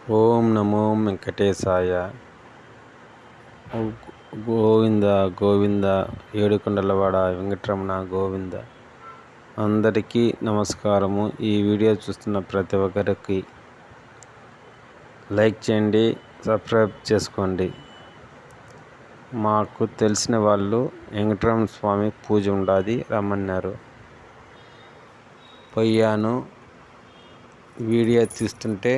ఓం నమో వెంకటేశాయ. గోవింద గోవింద ఏడుకొండలవాడ వెంకటరమణ గోవింద. అందరికీ నమస్కారము. ఈ వీడియో చూస్తున్న ప్రతి ఒక్కరికి లైక్ చేయండి, సబ్స్క్రైబ్ చేసుకోండి. మాకు తెలిసిన వాళ్ళు వెంకటరమణ స్వామి పూజ ఉండాది రమ్మన్నారు. పోయాను. వీడియో తీస్తుంటే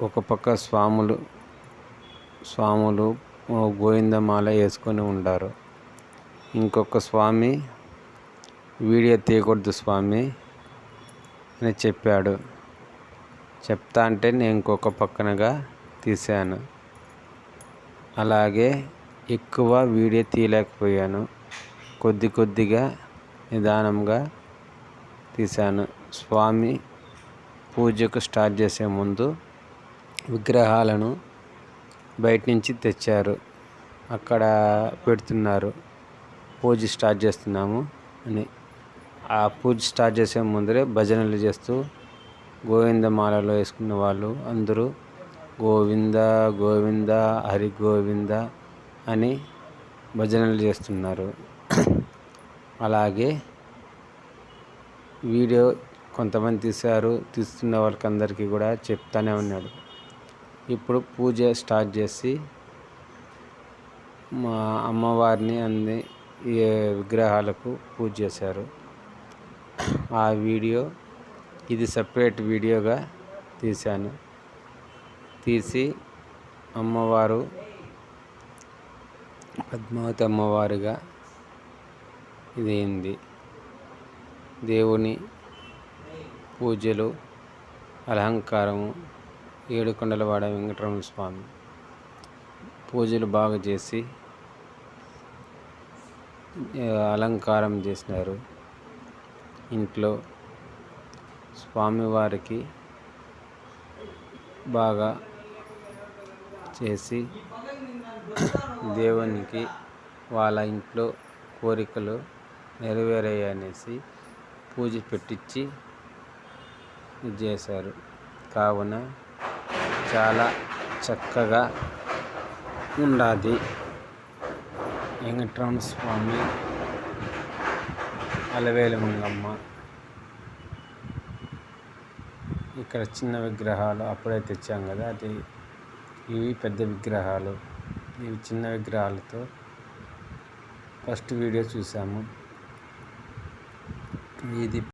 ఒక పక్క స్వాములు గోవిందమాల వేసుకొని ఉండారు. ఇంకొక స్వామి వీడియో తీయకూడదు స్వామి అని చెప్పాడు. చెప్తా అంటే నేను ఇంకొక పక్కనగా తీశాను. అలాగే ఎక్కువ వీడియో తీయలేకపోయాను. కొద్దిగా నిదానంగా తీశాను. స్వామి పూజకు స్టార్ట్ చేసే ముందు విగ్రహాలను బయట నుంచి తెచ్చారు. అక్కడ పెడుతున్నారు. పూజ స్టార్ట్ చేస్తున్నాము అని. ఆ పూజ స్టార్ట్ చేసే ముందరే భజనలు చేస్తూ గోవిందమాలలో వేసుకున్న వాళ్ళు అందరూ గోవింద గోవింద హరి గోవింద అని భజనలు చేస్తున్నారు. అలాగే వీడియో కొంతమంది తీస్తున్న వాళ్ళకి అందరికీ కూడా చెప్తానే ఉన్నాడు. ఇప్పుడు పూజ స్టార్ట్ చేసి మా అమ్మవారిని అన్ని విగ్రహాలకు పూజ చేశారు. ఆ వీడియో ఇది సపరేట్ వీడియోగా తీశాను. తీసి అమ్మవారు పద్మావతి అమ్మవారిగా ఇదైంది. దేవుని పూజలు అలంకారము ఏడుకొండలవాడ వెంకటరమణ స్వామి పూజలు బాగా చేసి అలంకారం చేసినారు. ఇంట్లో స్వామివారికి బాగా చేసి దేవునికి వాళ్ళ ఇంట్లో కోరికలు నెరవేరాయనేసి పూజ పెట్టించి చేశారు. కావున చాలా చక్కగా ఉండాది. వెంకటరమణ స్వామి, అలవేలు మంగమ్మ. ఇక్కడ చిన్న విగ్రహాలు అప్పుడే తెచ్చాం కదా, ఇవి పెద్ద విగ్రహాలు. ఇవి చిన్న విగ్రహాలతో ఫస్ట్ వీడియో చూసాము. ఇది